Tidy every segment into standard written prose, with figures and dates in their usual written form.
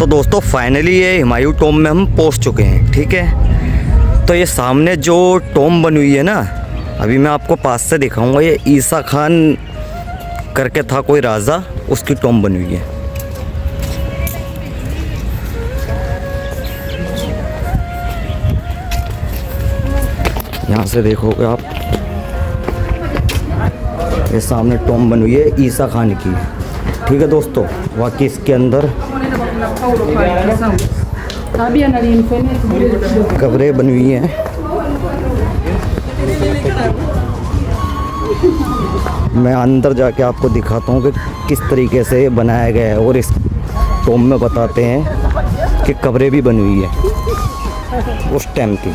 तो दोस्तों फाइनली ये हुमायूं टॉम में हम पहुंच चुके हैं। ठीक है, तो ये सामने जो टॉम बनी हुई है ना, अभी मैं आपको पास से दिखाऊंगा। ये ईसा खान करके था कोई राजा, उसकी टॉम बनी हुई है। यहाँ से देखोगे आप, ये सामने टॉम बनी हुई है ईसा खान की। ठीक है दोस्तों, बाकी इसके अंदर कब्रें बनी हुई हैं। मैं अंदर जाके आपको दिखाता हूँ कि किस तरीके से बनाया गया है, और इस टॉम में बताते हैं कि कब्रें भी बनी हुई है उस टाइम की।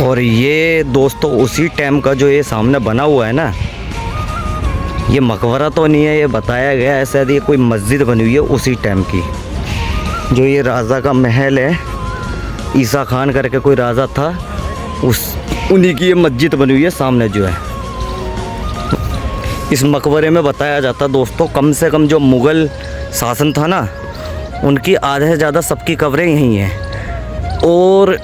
और ये दोस्तों उसी टाइम का जो ये सामने बना हुआ है ना, ये मकबरा तो नहीं है, ये बताया गया है शायद ये कोई मस्जिद बनी हुई है उसी टाइम की। जो ये राजा का महल है, ईसा खान करके कोई राजा था, उन्हीं की ये मस्जिद बनी हुई है सामने जो है। इस मकबरे में बताया जाता दोस्तों, कम से कम जो मुग़ल शासन था ना, उनकी आधे से ज़्यादा सबकी कब्रें यहीं हैं। और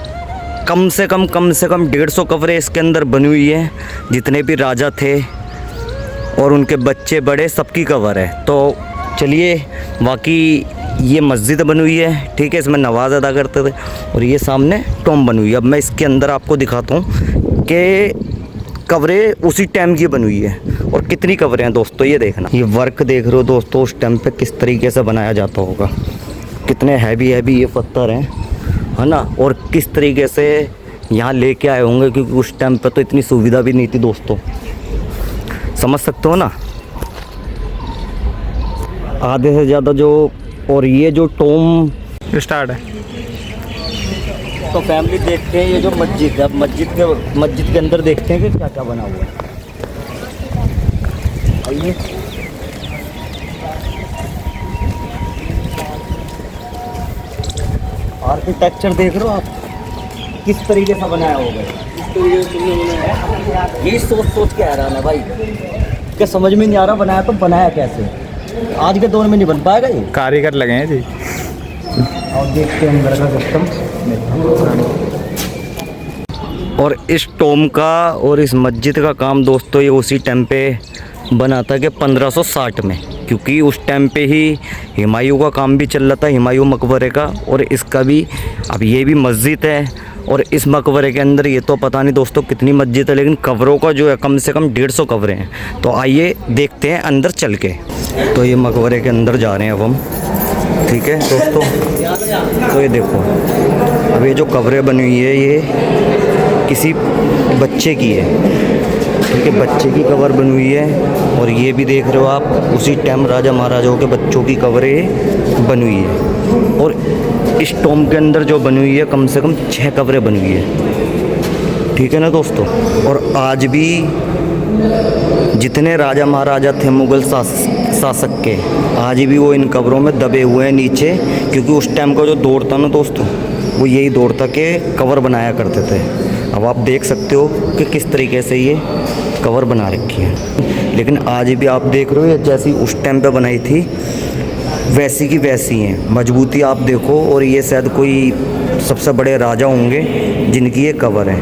कम से कम 150 कब्रें इसके अंदर बनी हुई है। जितने भी राजा थे और उनके बच्चे बड़े, सबकी कब्र है। तो चलिए, बाकी ये मस्जिद बनी हुई है। ठीक है, इसमें नमाज अदा करते थे। और ये सामने टॉम बनी हुई है। अब मैं इसके अंदर आपको दिखाता हूँ कि कब्रें उसी टाइम की बनी हुई है। और कितनी कब्रें हैं दोस्तों, ये देखना। ये वर्क देख रहे हो दोस्तों, उस टाइम पे किस तरीके से बनाया जाता होगा। कितने हैवी ये पत्थर हैं, है ना। और किस तरीके से यहाँ लेके आए होंगे, क्योंकि उस टाइम पे तो इतनी सुविधा भी नहीं थी दोस्तों, समझ सकते हो ना। आधे से ज़्यादा जो, और ये जो टॉम स्टार्ट है। तो फैमिली देखते हैं ये जो मस्जिद है। अब मस्जिद के अंदर देखते हैं कि क्या क्या बना हुआ है। आइए, आर्किटेक्चर देख रहे हो आप, किस तरीके से बनाया होगा। ये सोच के हैरान है भाई, क्या समझ में नहीं आ रहा बनाया तो बनाया कैसे। आज के दौर में नहीं बन पाएगा ये, कारीगर लगे हैं जी। और देखते हैं अंदर का सिस्टम। और इस टॉम का और इस मस्जिद का काम दोस्तों ये उसी टाइम पे बना था कि 1560 में, क्योंकि उस टाइम पे ही हुमायूं का काम भी चल रहा था, हुमायूं मकबरे का। और इसका भी, अब ये भी मस्जिद है। और इस मकबरे के अंदर ये तो पता नहीं दोस्तों कितनी मस्जिद है, लेकिन कब्रों का जो है कम से कम 150 कब्रें हैं। तो आइए देखते हैं अंदर चल के। तो ये मकबरे के अंदर जा रहे हैं अब हम। ठीक है दोस्तों, तो ये देखो, अब ये जो कब्रें बनी हुई है ये किसी बच्चे की है। ठीक है, बच्चे की कब्र बनी हुई है। और ये भी देख रहे हो आप, उसी टाइम राजा महाराजाओं के बच्चों की कब्रें बनी हुई है। और इस टॉम के अंदर जो बनी हुई है कम से कम 6 कब्रें बनी हुई है। ठीक है ना दोस्तों। और आज भी जितने राजा महाराजा थे मुग़ल शासक के, आज भी वो इन कब्रों में दबे हुए हैं नीचे। क्योंकि उस टाइम का जो दौर था ना दोस्तों, वो यही दौर था कि कब्र बनाया करते थे। अब आप देख सकते हो कि किस तरीके से ये कब्र बना रखी है। लेकिन आज भी आप देख रहे हो, जैसी उस टाइम पे बनाई थी वैसी की वैसी हैं। मजबूती आप देखो। और ये शायद कोई सबसे बड़े राजा होंगे जिनकी ये कब्र है।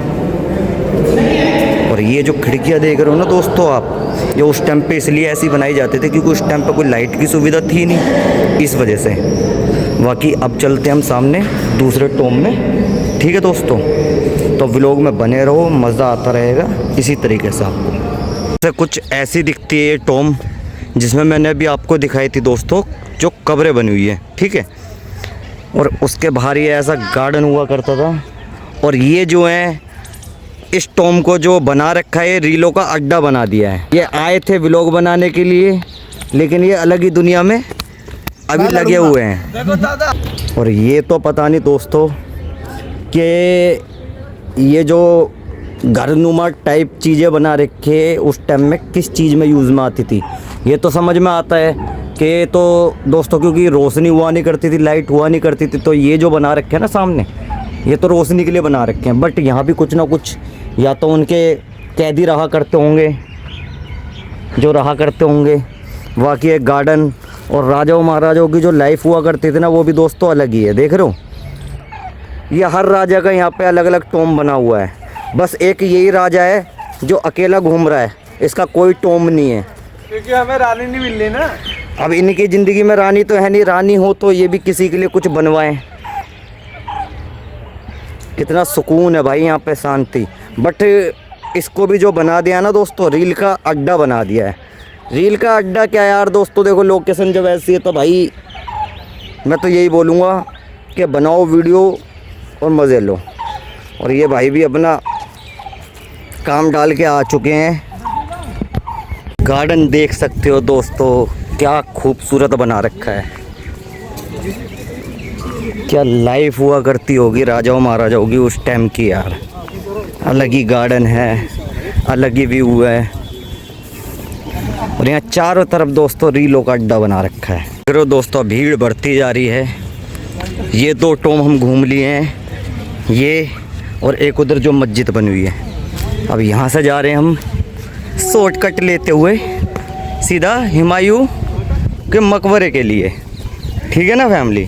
और ये जो खिड़कियाँ देख रहे हो ना दोस्तों आप, ये उस टाइम पे इसलिए ऐसी बनाई जाती थी क्योंकि उस टाइम पे कोई लाइट की सुविधा थी नहीं, इस वजह से। बाकी अब चलते हैं हम सामने दूसरे टॉम में। ठीक है दोस्तों, तो व्लॉग में बने रहो, मज़ा आता रहेगा इसी तरीके से आपको। कुछ ऐसी दिखती है ये टॉम, जिसमें मैंने अभी आपको दिखाई थी दोस्तों, जो कब्रें बनी हुई है। ठीक है, और उसके बाहर ये ऐसा गार्डन हुआ करता था। और ये जो है, इस टॉम को जो बना रखा है, ये रीलों का अड्डा बना दिया है। ये आए थे व्लॉग बनाने के लिए, लेकिन ये अलग ही दुनिया में अभी लगे हुए हैं। और ये तो पता नहीं दोस्तों कि ये जो घरनुमा टाइप चीज़ें बना रखे उस टाइम में किस चीज़ में यूज़ में आती थी। ये तो समझ में आता है कि तो दोस्तों, क्योंकि रोशनी हुआ नहीं करती थी, लाइट हुआ नहीं करती थी, तो ये जो बना रखे हैं ना सामने, ये तो रोशनी के लिए बना रखे हैं। बट यहाँ भी कुछ ना कुछ या तो उनके कैदी रहा करते होंगे, जो रहा करते होंगे। बाकी एक गार्डन और राजाओं महाराजाओं की जो लाइफ हुआ करती थी ना, वो भी दोस्तों अलग ही है। देख रहे हो, ये हर राजा का यहाँ पे अलग अलग टॉम बना हुआ है। बस एक यही राजा है जो अकेला घूम रहा है, इसका कोई टॉम नहीं है, क्योंकि हमें रानी नहीं मिल रही ना। अब इनकी ज़िंदगी में रानी तो है नहीं, रानी हो तो ये भी किसी के लिए कुछ बनवाएं। कितना सुकून है भाई यहाँ पे, शांति। बट इसको भी जो बना दिया ना दोस्तों, रील का अड्डा बना दिया है। रील का अड्डा क्या यार दोस्तों, देखो लोकेशन जब ऐसी है तो भाई मैं तो यही बोलूँगा कि बनाओ वीडियो और मज़े लो। और ये भाई भी अपना काम डाल के आ चुके हैं। गार्डन देख सकते हो दोस्तों, क्या खूबसूरत बना रखा है। क्या लाइफ हुआ करती होगी राजाओं महाराजाओं की उस टाइम की यार। अलग ही गार्डन है, अलग ही व्यू है। और यहाँ चारों तरफ दोस्तों रीलों का अड्डा बना रखा है। फिर दोस्तों भीड़ बढ़ती जा रही है। ये 2 टॉम हम घूम लिए हैं, ये और एक उधर जो मस्जिद बनी हुई है। अब यहाँ से जा रहे हैं हम शॉर्टकट लेते हुए सीधा हुमायूं के मकबरे के लिए। ठीक है ना फैमिली।